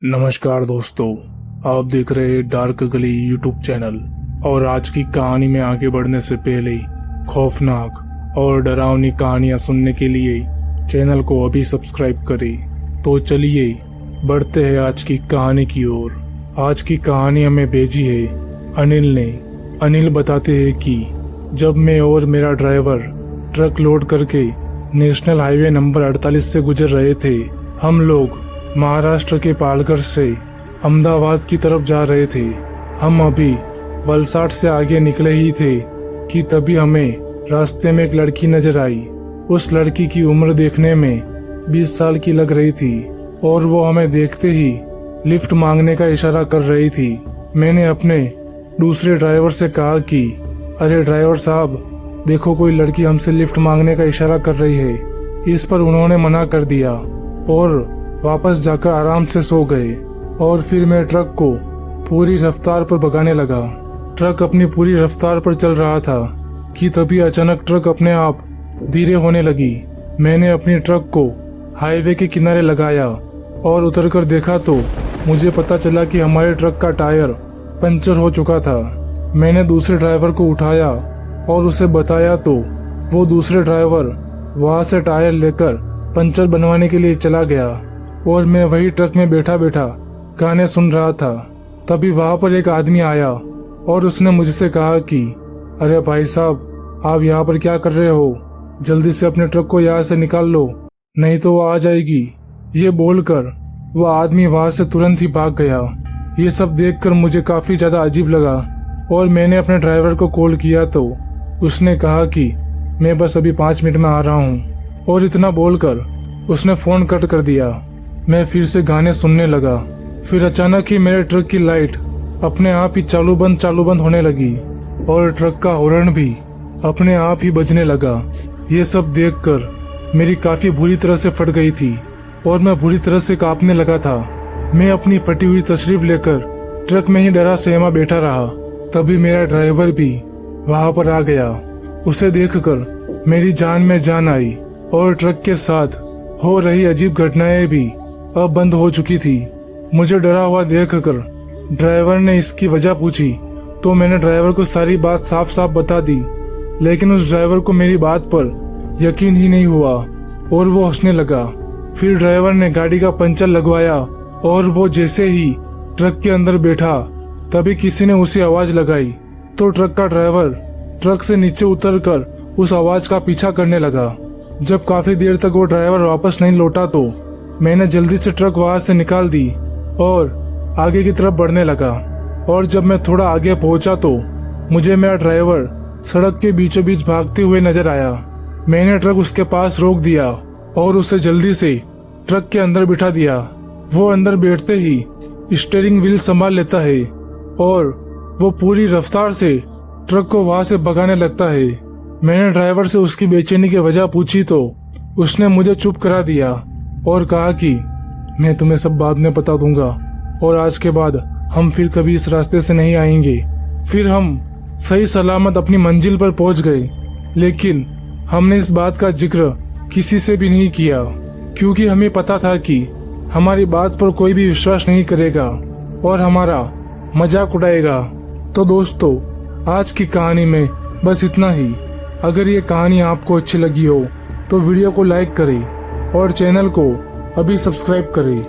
नमस्कार दोस्तों, आप देख रहे हैं डार्क गली यूट्यूब चैनल। और आज की कहानी में आगे बढ़ने से पहले खौफनाक और डरावनी कहानियां सुनने के लिए चैनल को अभी सब्सक्राइब करें। तो चलिए बढ़ते हैं आज की कहानी की ओर। आज की कहानी हमें भेजी है अनिल ने। अनिल बताते हैं कि जब मैं और मेरा ड्राइवर ट्रक लोड करके नेशनल हाईवे नंबर 48 से गुजर रहे थे, हम लोग महाराष्ट्र के पालघर से अहमदाबाद की तरफ जा रहे थे। हम अभी वलसाड से आगे निकले ही थे कि तभी हमें रास्ते में एक लड़की नजर आई। उस लड़की की उम्र देखने में 20 साल की लग रही थी और वो हमें देखते ही लिफ्ट मांगने का इशारा कर रही थी। मैंने अपने दूसरे ड्राइवर से कहा कि अरे ड्राइवर साहब, देखो कोई लड़की हमसे लिफ्ट मांगने का इशारा कर रही है। इस पर उन्होंने मना कर दिया और वापस जाकर आराम से सो गए। और फिर मैं ट्रक को पूरी रफ्तार पर भगाने लगा। ट्रक अपनी पूरी रफ्तार पर चल रहा था कि तभी अचानक ट्रक अपने आप धीरे होने लगी। मैंने अपनी ट्रक को हाईवे के किनारे लगाया और उतरकर देखा तो मुझे पता चला कि हमारे ट्रक का टायर पंचर हो चुका था। मैंने दूसरे ड्राइवर को उठाया और उसे बताया तो वो दूसरे ड्राइवर वहां से टायर लेकर पंचर बनवाने के लिए चला गया और मैं वही ट्रक में बैठा बैठा गाने सुन रहा था। तभी वहां पर एक आदमी आया और उसने मुझसे कहा कि अरे भाई साहब, आप यहाँ पर क्या कर रहे हो? जल्दी से अपने ट्रक को यहाँ से निकाल लो, नहीं तो वो आ जाएगी। ये बोलकर वो आदमी वहां से तुरंत ही भाग गया। ये सब देखकर मुझे काफी ज्यादा अजीब लगा और मैंने अपने ड्राइवर को कॉल किया तो उसने कहा कि मैं बस अभी 5 मिनट में आ रहा हूँ। और इतना बोलकर उसने फोन कट कर दिया। मैं फिर से गाने सुनने लगा। फिर अचानक ही मेरे ट्रक की लाइट अपने आप ही चालू बंद होने लगी और ट्रक का हॉर्न भी अपने आप ही बजने लगा। ये सब देखकर मेरी काफी बुरी तरह से फट गई थी और मैं बुरी तरह से कांपने लगा था। मैं अपनी फटी हुई तशरीफ लेकर ट्रक में ही डरा सहमा बैठा रहा। तभी मेरा ड्राइवर भी वहां पर आ गया। उसे देखकर मेरी जान में जान आई और ट्रक के साथ हो रही अजीब घटनाएं भी अब बंद हो चुकी थी। मुझे डरा हुआ देखकर ड्राइवर ने इसकी वजह पूछी तो मैंने ड्राइवर को सारी बात साफ साफ बता दी, लेकिन उस ड्राइवर को मेरी बात पर यकीन ही नहीं हुआ और वो हंसने लगा। फिर ड्राइवर ने गाड़ी का पंचर लगवाया और वो जैसे ही ट्रक के अंदर बैठा तभी किसी ने उसे आवाज लगाई तो ट्रक का ड्राइवर ट्रक से नीचे उतरकर उस आवाज का पीछा करने लगा। जब काफी देर तक वो ड्राइवर वापस नहीं लौटा तो मैंने जल्दी से ट्रक वहां से निकाल दी और आगे की तरफ बढ़ने लगा। और जब मैं थोड़ा आगे पहुंचा तो मुझे मेरा ड्राइवर सड़क के बीचों बीच भागते हुए नजर आया। मैंने ट्रक उसके पास रोक दिया और उसे जल्दी से ट्रक के अंदर बिठा दिया। वो अंदर बैठते ही स्टीयरिंग व्हील संभाल लेता है और वो पूरी रफ्तार से ट्रक को वहां से भगाने लगता है। मैंने ड्राइवर से उसकी बेचैनी की वजह पूछी तो उसने मुझे चुप करा दिया और कहा कि मैं तुम्हें सब बाद में बता दूंगा और आज के बाद हम फिर कभी इस रास्ते से नहीं आएंगे। फिर हम सही सलामत अपनी मंजिल पर पहुंच गए, लेकिन हमने इस बात का जिक्र किसी से भी नहीं किया क्योंकि हमें पता था कि हमारी बात पर कोई भी विश्वास नहीं करेगा और हमारा मजाक उड़ाएगा। तो दोस्तों, आज की कहानी में बस इतना ही। अगर ये कहानी आपको अच्छी लगी हो तो वीडियो को लाइक करें और चैनल को अभी सब्सक्राइब करें।